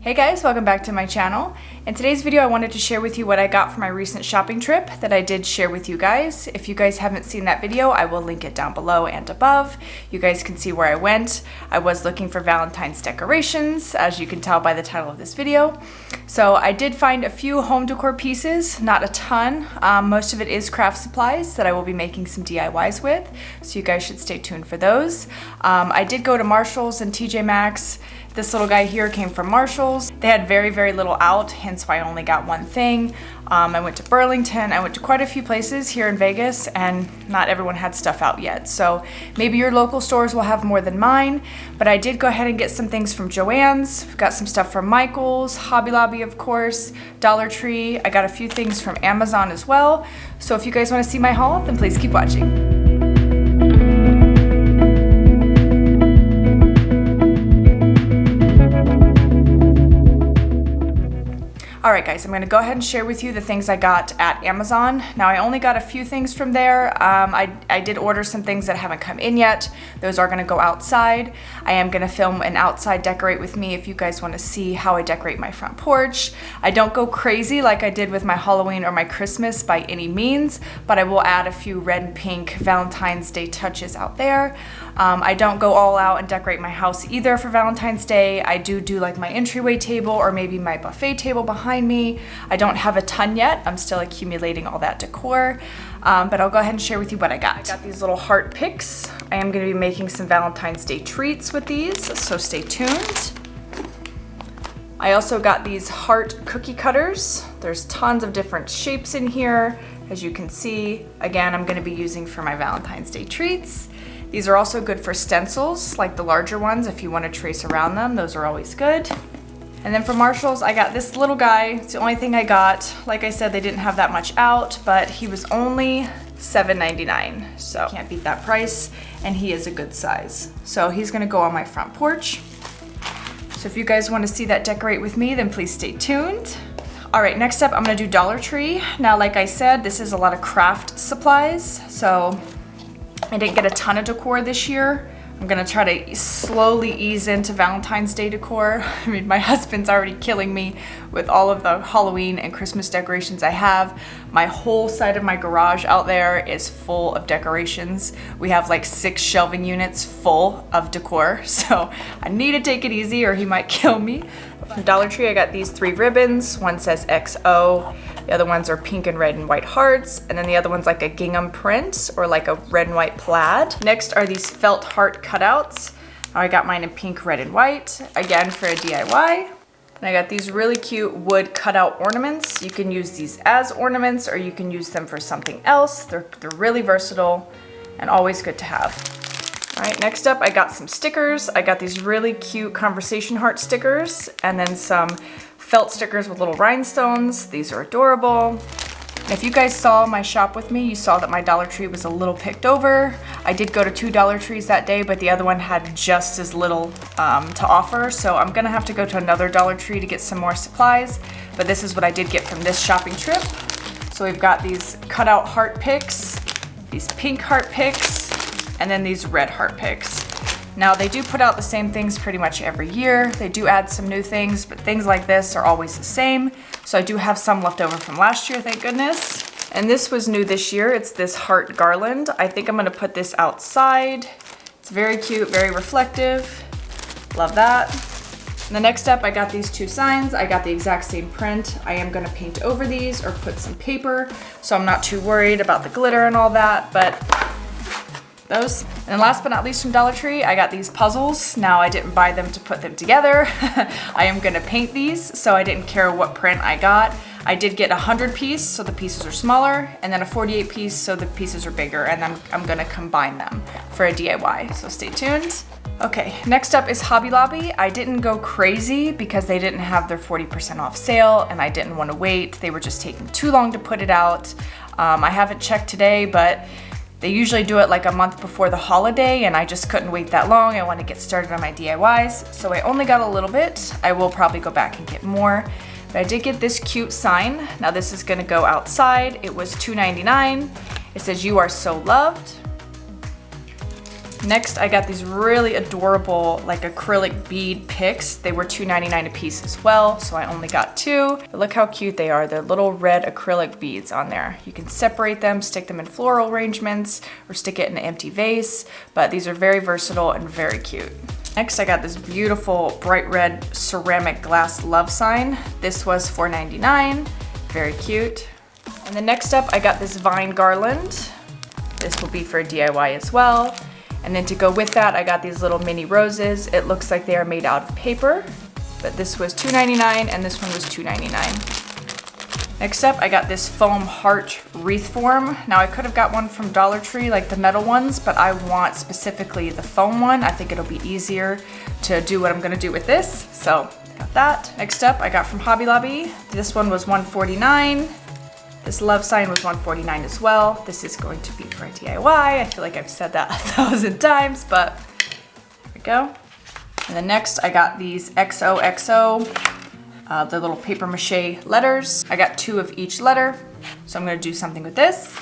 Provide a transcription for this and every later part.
Hey guys, welcome back to my channel. In today's video I wanted to share with you what I got for my recent shopping trip that I did share with you guys. If you guys haven't seen that video, I will link it down below and above. You guys can see where I went. I was looking for Valentine's decorations, as you can tell by the title of this video. So I did find a few home decor pieces, not a ton. Most of it is craft supplies that I will be making some DIYs with, so you guys should stay tuned for those. I did go to Marshall's and TJ Maxx. This little guy here came from Marshall's. They had very little out, hence why I only got one thing. I went to Burlington, I went to quite a few places here in Vegas, and not everyone had stuff out yet. So maybe your local stores will have more than mine, but I did go ahead and get some things from JoAnn's. Got some stuff from Michael's, Hobby Lobby of course, Dollar Tree. I got a few things from Amazon as well. So if you guys want to see my haul, then please keep watching. Alright guys, I'm going to go ahead and share with you the things I got at Amazon. Now I only got a few things from there. I did order some things that haven't come in yet. Those are going to go outside. I am going to film an outside decorate with me if you guys want to see how I decorate my front porch. I don't go crazy like I did with my Halloween or my Christmas by any means, but I will add a few red and pink Valentine's Day touches out there. I don't go all out and decorate my house either for Valentine's Day. I do like my entryway table or maybe my buffet table behind me. I don't have a ton yet. I'm still accumulating all that decor, but I'll go ahead and share with you what I got. I got these little heart picks. I am going to be making some Valentine's Day treats with these, so stay tuned. I also got these heart cookie cutters. There's tons of different shapes in here, as you can see. Again, I'm going to be using for my Valentine's Day treats. These are also good for stencils, like the larger ones if you want to trace around them. Those are always good. And then from Marshall's, I got this little guy. It's the only thing I got. Like I said, they didn't have that much out, but he was only $7.99, so can't beat that price, and he is a good size. So he's gonna go on my front porch. So if you guys wanna see that decorate with me, then please stay tuned. All right, next up, I'm gonna do Dollar Tree. Now, like I said, this is a lot of craft supplies, so I didn't get a ton of decor this year. I'm gonna try to slowly ease into Valentine's Day decor. I mean, my husband's already killing me with all of the Halloween and Christmas decorations I have. My whole side of my garage out there is full of decorations. We have like 6 shelving units full of decor, so I need to take it easy or he might kill me. From Dollar Tree, I got these 3 ribbons. One says XO. The other ones are pink and red and white hearts, and then the other one's like a gingham print or like a red and white plaid. Next are these felt heart cutouts. I got mine in pink, red, and white, again for a DIY. And I got these really cute wood cutout ornaments. You can use these as ornaments or you can use them for something else. They're really versatile and always good to have. All right, next up I got some stickers. I got these really cute conversation heart stickers and then some felt stickers with little rhinestones. These are adorable. And if you guys saw my shop with me, you saw that my Dollar Tree was a little picked over. I did go to 2 Dollar Trees that day, but the other one had just as little to offer. So I'm gonna have to go to another Dollar Tree to get some more supplies. But this is what I did get from this shopping trip. So we've got these cutout heart picks, these pink heart picks, and then these red heart picks. Now they do put out the same things pretty much every year. They do add some new things, but things like this are always the same. So I do have some left over from last year, thank goodness. And this was new this year. It's this heart garland. I think I'm gonna put this outside. It's very cute, very reflective. Love that. And the next up, I got these 2 signs. I got the exact same print. I am gonna paint over these or put some paper, so I'm not too worried about the glitter and all that, but those. And then last but not least from Dollar Tree, I got these puzzles. Now I didn't buy them to put them together. I am gonna paint these, so I didn't care what print I got. I did get a 100 piece, so the pieces are smaller, and then a 48 piece, so the pieces are bigger, and I'm gonna combine them for a DIY, so stay tuned. Okay, next up is Hobby Lobby. I didn't go crazy because they didn't have their 40% off sale, and I didn't wanna wait. They were just taking too long to put it out. I haven't checked today, but they usually do it like a month before the holiday, and I just couldn't wait that long. I want to get started on my DIYs, so I only got a little bit. I will probably go back and get more, but I did get this cute sign. Now this is gonna go outside. It was $2.99. It says, "You are so loved." Next, I got these really adorable like acrylic bead picks. They were $2.99 a piece as well, so I only got 2. But look how cute they are. They're little red acrylic beads on there. You can separate them, stick them in floral arrangements, or stick it in an empty vase, but these are very versatile and very cute. Next, I got this beautiful bright red ceramic glass love sign. This was $4.99, very cute. And then next up, I got this vine garland. This will be for a DIY as well. And then to go with that, I got these little mini roses. It looks like they are made out of paper, but this was $2.99 and this one was $2.99. Next up, I got this foam heart wreath form. Now I could have got one from Dollar Tree, like the metal ones, but I want specifically the foam one. I think it'll be easier to do what I'm gonna do with this, so I got that. Next up, I got from Hobby Lobby. This one was $149. This love sign was $149 as well. This is going to be for a DIY. I feel like I've said that 1,000 times, but there we go. And then next I got these XOXO, the little paper mache letters. I got 2 of each letter, so I'm gonna do something with this.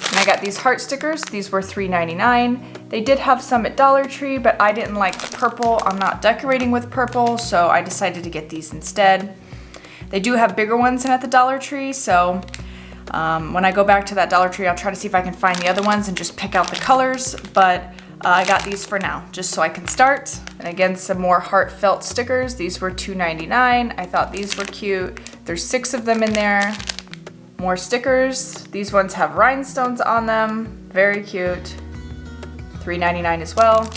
And I got these heart stickers. These were $3.99. They did have some at Dollar Tree, but I didn't like the purple. I'm not decorating with purple, so I decided to get these instead. They do have bigger ones than at the Dollar Tree, so when I go back to that Dollar Tree, I'll try to see if I can find the other ones and just pick out the colors, but I got these for now, just so I can start. And again, some more heartfelt stickers. These were $2.99. I thought these were cute. There's 6 of them in there. More stickers. These ones have rhinestones on them. Very cute. $3.99 as well.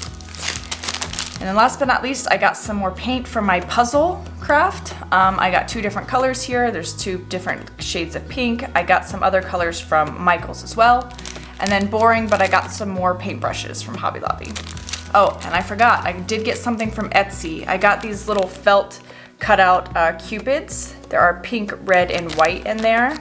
And then last but not least, I got some more paint for my puzzle craft. I got 2 different colors here. There's 2 different shades of pink. I got some other colors from Michael's as well. And then boring, but I got some more paintbrushes from Hobby Lobby. Oh, and I forgot, I did get something from Etsy. I got these little felt cutout cupids. There are pink, red, and white in there.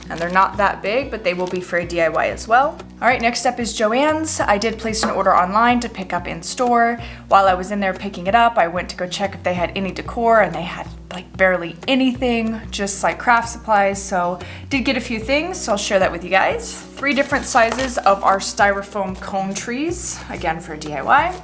And they're not that big, but they will be for a DIY as well. All right, next up is JoAnn's. I did place an order online to pick up in store. While I was in there picking it up, I went to go check if they had any decor, and they had like barely anything, just like craft supplies. So did get a few things, so I'll share that with you guys. 3 different sizes of our styrofoam cone trees, again for a DIY.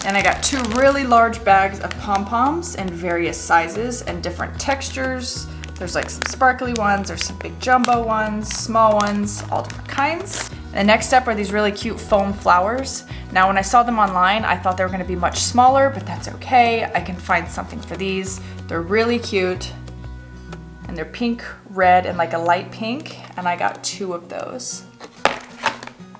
And I got 2 really large bags of pom-poms in various sizes and different textures. There's like some sparkly ones, there's some big jumbo ones, small ones, all different kinds. And the next step are these really cute foam flowers. Now when I saw them online, I thought they were gonna be much smaller, but that's okay. I can find something for these. They're really cute. And they're pink, red, and like a light pink. And I got 2 of those.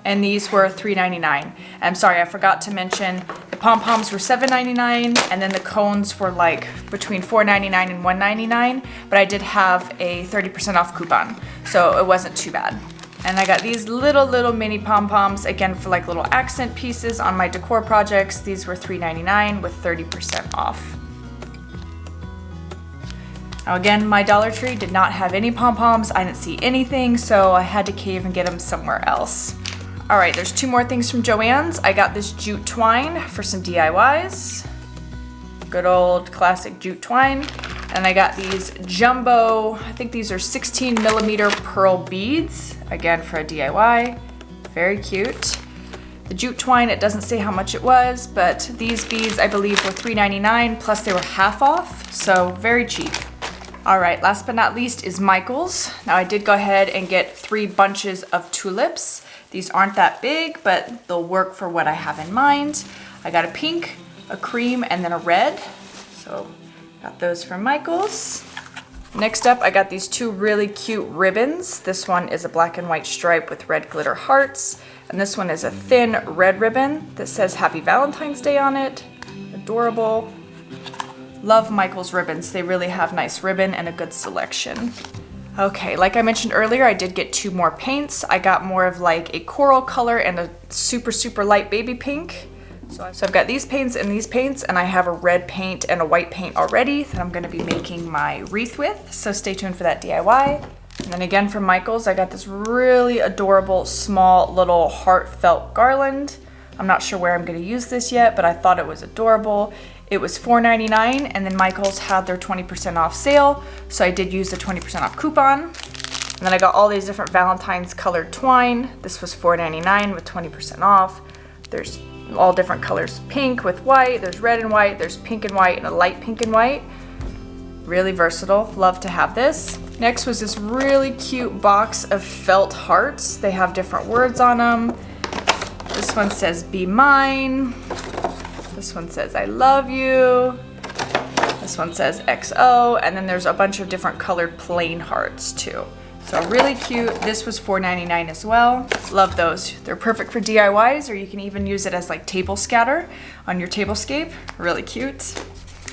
And these were $3.99. I'm sorry, I forgot to mention the pom-poms were $7.99, and then the cones were like between $4.99 and $1.99, but I did have a 30% off coupon, so it wasn't too bad. And I got these little mini pom-poms, again for like little accent pieces on my decor projects. These were $3.99 with 30% off. Now again, my Dollar Tree did not have any pom-poms. I didn't see anything, so I had to cave and get them somewhere else. All right, there's 2 more things from JoAnn's. I got this jute twine for some DIYs. Good old classic jute twine. And I got these jumbo, I think these are 16mm pearl beads, again for a DIY. Very cute. The jute twine, it doesn't say how much it was, but these beads I believe were $3.99, plus they were half off, so very cheap. All right, last but not least is Michael's. Now I did go ahead and get 3 bunches of tulips. These aren't that big, but they'll work for what I have in mind. I got a pink, a cream, and then a red. So got those from Michael's. Next up, I got these 2 really cute ribbons. This one is a black and white stripe with red glitter hearts. And this one is a thin red ribbon that says Happy Valentine's Day on it. Adorable. Love Michael's ribbons. They really have nice ribbon and a good selection. Okay, like I mentioned earlier, I did get 2 more paints. I got more of like a coral color and a super light baby pink. So I've got these paints and these paints, and I have a red paint and a white paint already that I'm gonna be making my wreath with. So stay tuned for that DIY. And then again from Michael's, I got this really adorable, small little heartfelt garland. I'm not sure where I'm gonna use this yet, but I thought it was adorable. It was $4.99, and then Michael's had their 20% off sale, so I did use the 20% off coupon. And then I got all these different Valentine's colored twine. This was $4.99 with 20% off. There's all different colors, pink with white, there's red and white, there's pink and white, and a light pink and white. Really versatile, love to have this. Next was this really cute box of felt hearts. They have different words on them. This one says, "Be mine." This one says, "I love you." This one says XO, and then there's a bunch of different colored plain hearts too. So really cute. This was $4.99 as well. Love those. They're perfect for DIYs, or you can even use it as like table scatter on your tablescape. Really cute.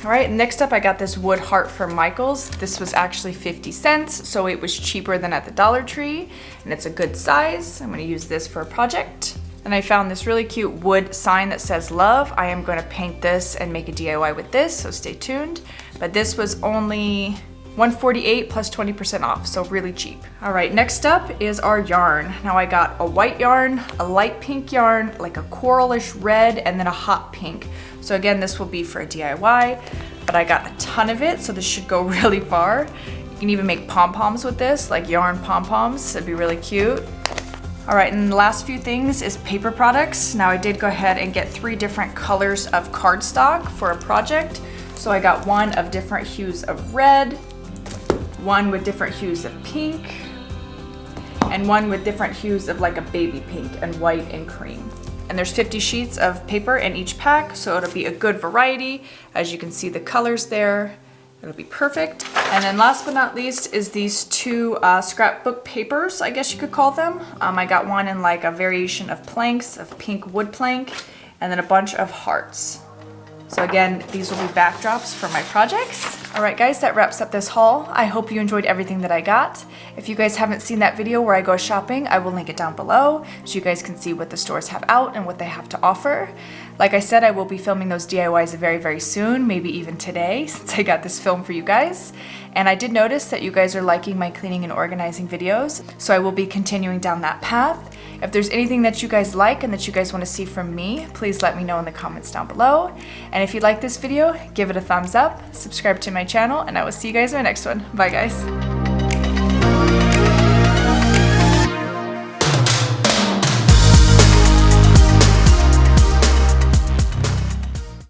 All right, next up I got this wood heart from Michael's. This was actually 50 cents, so it was cheaper than at the Dollar Tree, and it's a good size. I'm gonna use this for a project. And I found this really cute wood sign that says love. I am gonna paint this and make a DIY with this, so stay tuned. But this was only $148 plus 20% off, so really cheap. All right, next up is our yarn. Now I got a white yarn, a light pink yarn, like a coralish red, and then a hot pink. So again, this will be for a DIY, but I got a ton of it, so this should go really far. You can even make pom-poms with this, like yarn pom-poms. It'd be really cute. All right, and the last few things is paper products. Now I did go ahead and get 3 different colors of cardstock for a project. So I got one of different hues of red, one with different hues of pink, and one with different hues of like a baby pink and white and cream. And there's 50 sheets of paper in each pack, so it'll be a good variety. As you can see the colors there, it'll be perfect. And then last but not least is these 2 scrapbook papers, I guess you could call them. I got one in like a variation of planks, of pink wood plank, and then a bunch of hearts. So again, these will be backdrops for my projects. All right guys, that wraps up this haul. I hope you enjoyed everything that I got. If you guys haven't seen that video where I go shopping, I will link it down below so you guys can see what the stores have out and what they have to offer. Like I said, I will be filming those DIYs very, very soon, maybe even today, since I got this film for you guys. And I did notice that you guys are liking my cleaning and organizing videos, so I will be continuing down that path. If there's anything that you guys like and that you guys want to see from me, please let me know in the comments down below. And if you like this video, give it a thumbs up, subscribe to my channel, and I will see you guys in my next one. Bye guys.